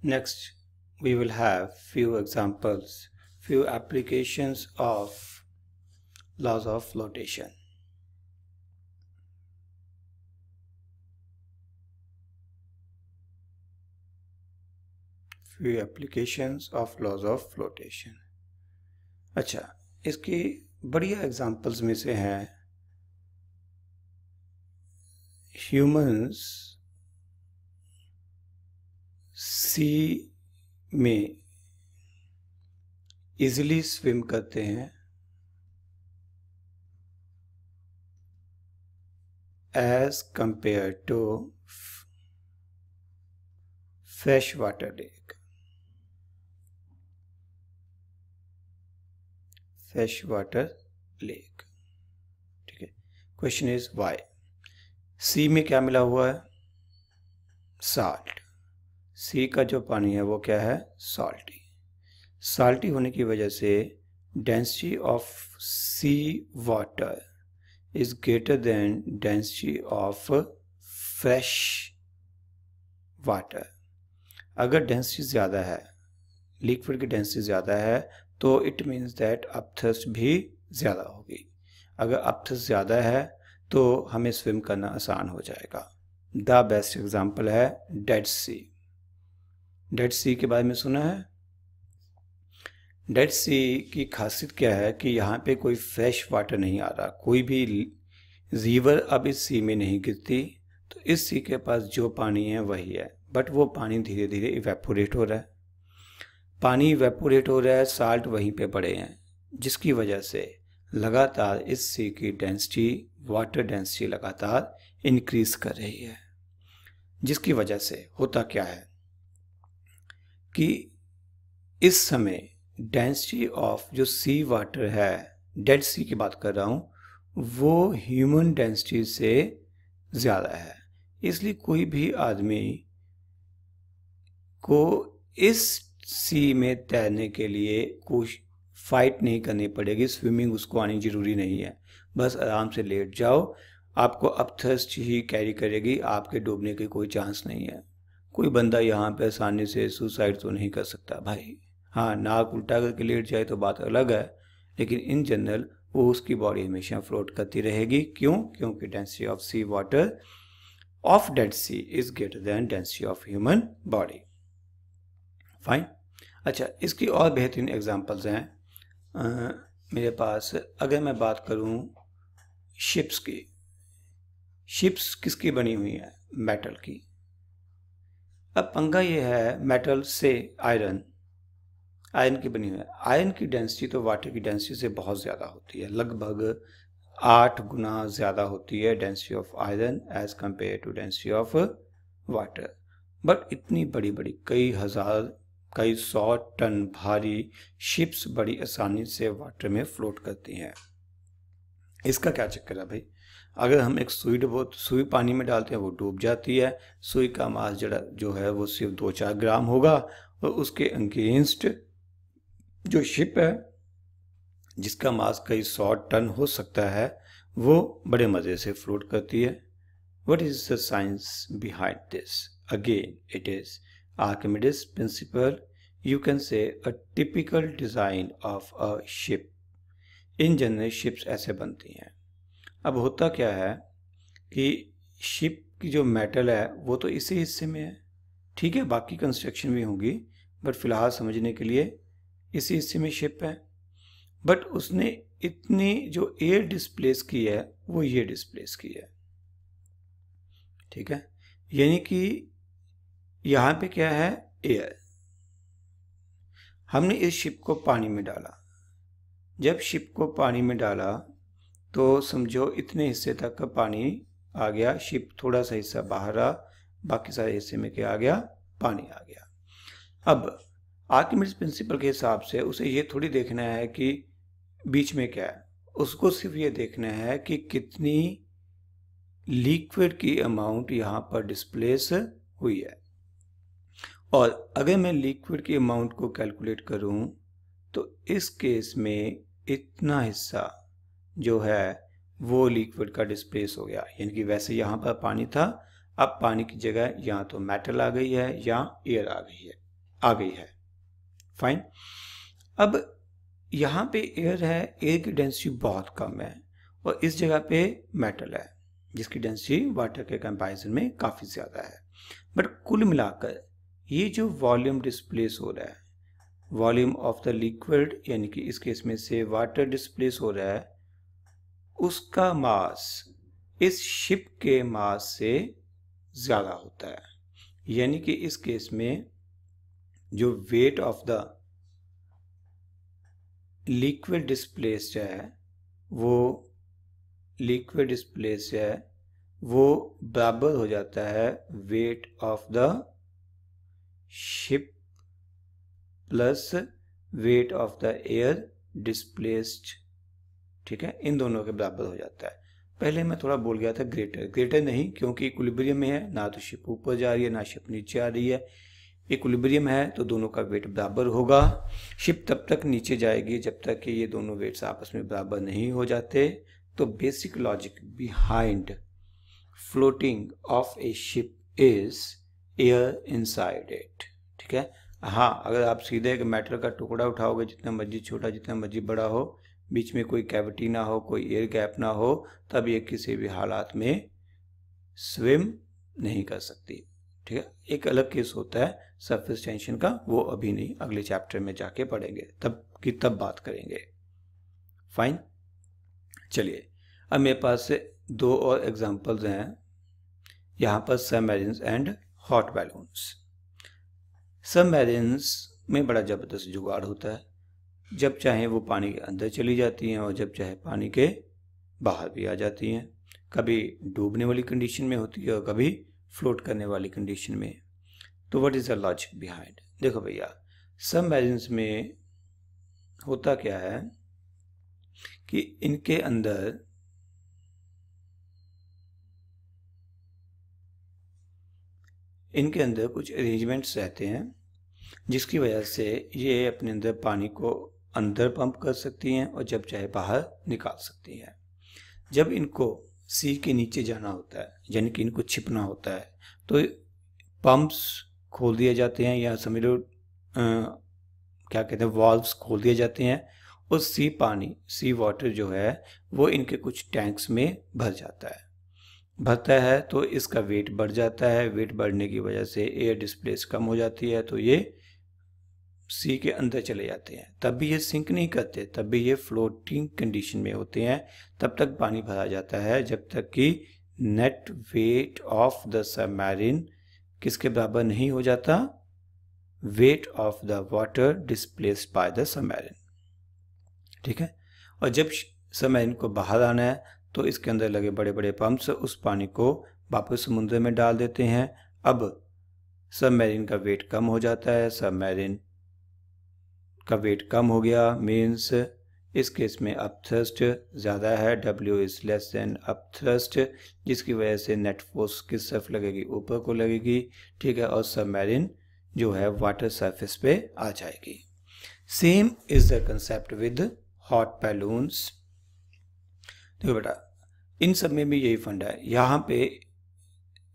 Next, we will have few examples, few applications of laws of flotation. Few applications of laws of flotation. अच्छा, इसकी बढ़िया examples में से हैं humans सी में इजीली स्विम करते हैं as compare to fresh water lake. Fresh water lake. ठीक है. Question is why. सी में क्या मिला हुआ है? साल्ट. सी का जो पानी है वो क्या है? सॉल्टी. सॉल्टी होने की वजह से density of sea water is greater than density of fresh water. अगर डेंसिटी ज़्यादा है, लिक्विड की डेंसिटी ज़्यादा है, तो इट मीन्स दैट अपथर्स्ट भी ज़्यादा होगी. अगर अपथर्स्ट ज़्यादा है तो हमें स्विम करना आसान हो जाएगा. द बेस्ट एग्जाम्पल है डेड सी. डेड सी के बारे में सुना है? डेड सी की खासियत क्या है कि यहाँ पे कोई फ्रेश वाटर नहीं आ रहा, कोई भी रिवर अब इस सी में नहीं गिरती. तो इस सी के पास जो पानी है वही है, बट वो पानी धीरे धीरे इवेपोरेट हो रहा है. पानी इवेपोरेट हो रहा है, साल्ट वहीं पे पड़े हैं, जिसकी वजह से लगातार इस सी की डेंसिटी, वाटर डेंसिटी लगातार इंक्रीज कर रही है. जिसकी वजह से होता क्या है कि इस समय डेंसिटी ऑफ जो सी वाटर है, डेड सी की बात कर रहा हूँ, वो ह्यूमन डेंसिटी से ज़्यादा है. इसलिए कोई भी आदमी को इस सी में तैरने के लिए कुछ फाइट नहीं करनी पड़ेगी. स्विमिंग उसको आनी ज़रूरी नहीं है. बस आराम से लेट जाओ, आपको अपथर्स्ट ही कैरी करेगी, आपके डूबने की कोई चांस नहीं है. कोई बंदा यहाँ पे आसानी से सुसाइड तो नहीं कर सकता भाई. हाँ, नाक उल्टा करके लेट जाए तो बात अलग है, लेकिन इन जनरल वो उसकी बॉडी हमेशा फ्लोट करती रहेगी. क्यों? क्योंकि density of sea water of dead sea is greater than density of human body. Fine. अच्छा, इसकी और बेहतरीन एग्जांपल्स हैं मेरे पास. अगर मैं बात करूं शिप्स की, शिप्स किसकी बनी हुई है? मेटल की. अब पंगा ये है, मेटल से आयरन की बनी हुई है. आयरन की डेंसिटी तो वाटर की डेंसिटी से बहुत ज़्यादा होती है, लगभग 8 गुना ज़्यादा होती है density of iron as compare to density of water. But इतनी बड़ी बड़ी कई हजार, कई 100 टन भारी शिप्स बड़ी आसानी से वाटर में फ्लोट करती हैं. इसका क्या चक्कर है भाई? अगर हम एक सुई पानी में डालते हैं वो डूब जाती है. सुई का मास जो है वो सिर्फ 2-4 ग्राम होगा, और उसके अगेंस्ट जो शिप है जिसका मास कई 100 टन हो सकता है, वो बड़े मज़े से फ्लोट करती है. What is the science behind this? Again, it is Archimedes' principle. You can say a typical design of a ship. In general ships ऐसे बनती हैं. अब होता क्या है कि शिप की जो मेटल है वो तो इसी हिस्से में है. ठीक है, बाकी कंस्ट्रक्शन भी होगी, बट फिलहाल समझने के लिए इसी हिस्से में शिप है. बट उसने इतनी जो एयर डिस्प्लेस की है वो ये डिस्प्लेस की है. ठीक है, यानी कि यहाँ पे क्या है? एयर. हमने इस शिप को पानी में डाला. जब शिप को पानी में डाला तो समझो इतने हिस्से तक का पानी आ गया, शिप थोड़ा सा हिस्सा बाहर आ, बाकी सारे हिस्से में क्या आ गया? पानी आ गया. अब आर्किमिडीज प्रिंसिपल के हिसाब से उसे ये थोड़ी देखना है कि बीच में क्या है, उसको सिर्फ ये देखना है कि कितनी लिक्विड की अमाउंट यहाँ पर डिस्प्लेस हुई है. और अगर मैं लिक्विड की अमाउंट को कैलकुलेट करूँ तो इस केस में इतना हिस्सा जो है वो लिक्विड का डिस्प्लेस हो गया. यानी कि वैसे यहाँ पर पानी था, अब पानी की जगह यहाँ तो मेटल आ गई है या एयर आ गई है. आ गई है। फाइन। अब यहाँ पे एयर है, एयर की डेंसिटी बहुत कम है और इस जगह पे मेटल है जिसकी डेंसिटी वाटर के कंपैरिजन में काफ़ी ज़्यादा है। बट कुल मिलाकर ये जो वॉल्यूम डिस्प्लेस हो रहा है, वॉल्यूम ऑफ द लिक्विड यानी कि इस केस में से वाटर डिस्प्लेस हो रहा है, उसका मास इस शिप के मास से ज़्यादा होता है। यानी कि इस केस में जो weight of the liquid displaced है वो बराबर हो जाता है weight of the ship plus weight of the air displaced. ठीक है, इन दोनों के बराबर हो जाता है। पहले मैं थोड़ा बोल गया था ग्रेटर नहीं, क्योंकि इक्विलिब्रियम में है, ना तो शिप ऊपर जा रही है ना शिप नीचे आ रही है। इक्विलिब्रियम है तो दोनों का वेट बराबर होगा। शिप तब तक नीचे जाएगी जब तक कि ये दोनों वेट्स आपस में बराबर नहीं हो जाते। तो basic logic behind floating of A ship is air inside it. ठीक है, हाँ, अगर आप सीधे एक मेटल का टुकड़ा उठाओगे, जितना मर्जी छोटा जितना मर्जी बड़ा हो, बीच में कोई कैविटी ना हो, कोई एयर गैप ना हो, तब ये किसी भी हालात में स्विम नहीं कर सकती। ठीक है, एक अलग केस होता है सरफेस टेंशन का, वो अभी नहीं, अगले चैप्टर में जाके पढ़ेंगे, तब बात करेंगे। फाइन। चलिए, अब मेरे पास से 2 और एग्जांपल्स हैं यहाँ पर, submarines and hot balloons. Submarines में बड़ा ज़बरदस्त जुगाड़ होता है, जब चाहे वो पानी के अंदर चली जाती हैं और जब चाहे पानी के बाहर भी आ जाती हैं। कभी डूबने वाली कंडीशन में होती है और कभी फ्लोट करने वाली कंडीशन में। तो what is the logic behind? देखो भैया, सबमरीन्स में होता क्या है कि इनके अंदर कुछ अरेंजमेंट्स रहते हैं जिसकी वजह से ये अपने अंदर पानी को अंदर पंप कर सकती हैं और जब चाहे बाहर निकाल सकती हैं। जब इनको सी के नीचे जाना होता है, यानी कि इनको छिपना होता है, तो पंप्स खोल दिए जाते हैं, या समझ लो क्या कहते हैं, वाल्व्स खोल दिए जाते हैं और सी वाटर जो है वो इनके कुछ टैंक्स में भरता है तो इसका वेट बढ़ जाता है। वेट बढ़ने की वजह से एयर डिस्प्लेस कम हो जाती है, तो ये सी के अंदर चले जाते हैं। तब भी ये सिंक नहीं करते, तब भी ये फ्लोटिंग कंडीशन में होते हैं। तब तक पानी भरा जाता है जब तक कि net weight of the submarine किसके बराबर नहीं हो जाता, weight of the water displaced by the submarine. ठीक है, और जब सबमरीन को बाहर आना है तो इसके अंदर लगे बड़े बड़े पंप्स उस पानी को वापस समुद्र में डाल देते हैं। अब सबमरीन का वेट कम हो जाता है, सबमरीन का वेट कम हो गया मीन्स इस केस में अपथ्रस्ट ज़्यादा है, W is less than upthrust, जिसकी वजह से नेट फोर्स किस तरफ लगेगी, ऊपर को लगेगी। ठीक है, और सबमरीन जो है वाटर सरफेस पे आ जाएगी। Same is the concept with hot balloons. देखो बेटा, इन सब में भी यही फंडा है। यहाँ पे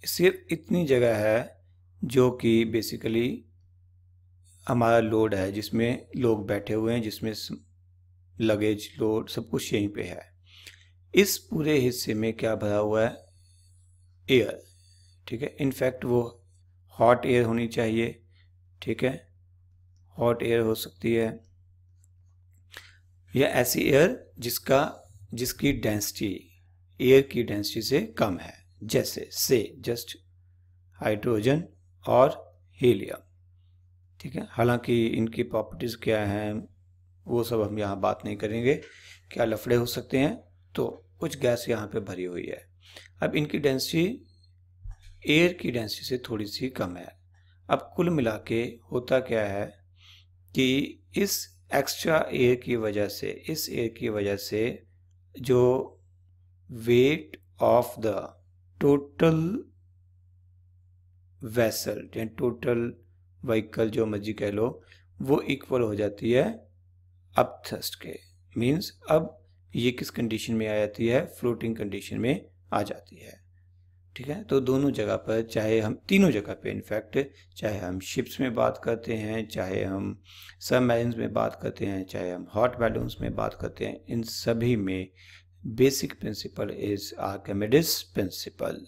सिर्फ इतनी जगह है जो कि बेसिकली हमारा लोड है, जिसमें लोग बैठे हुए हैं, जिसमें लगेज लोड सब कुछ यहीं पे है। इस पूरे हिस्से में क्या भरा हुआ है, एयर। ठीक है, इनफैक्ट वो हॉट एयर होनी चाहिए। ठीक है, हॉट एयर हो सकती है या ऐसी एयर जिसकी डेंसिटी एयर की डेंसिटी से कम है, जैसे से जस्ट हाइड्रोजन और हीलियम। ठीक है, हालांकि इनकी प्रॉपर्टीज क्या हैं वो सब हम यहाँ बात नहीं करेंगे, क्या लफड़े हो सकते हैं। तो कुछ गैस यहाँ पे भरी हुई है। अब इनकी डेंसिटी एयर की डेंसिटी से थोड़ी सी कम है। अब कुल मिला के होता क्या है कि इस एक्स्ट्रा एयर की वजह से जो weight of the total vessel या टोटल व्हीकल जो मर्जी कह लो, वो इक्वल हो जाती है अपथ्रस्ट के। मीन्स अब ये किस कंडीशन में आ जाती है, फ्लोटिंग कंडीशन में आ जाती है। ठीक है। तो दोनों जगह पर, चाहे हम तीनों जगह पे इनफैक्ट, चाहे हम शिप्स में बात करते हैं, चाहे हम सबमरीन्स में बात करते हैं, चाहे हम हॉट बैलून्स में बात करते हैं, इन सभी में basic principle is Archimedes principal.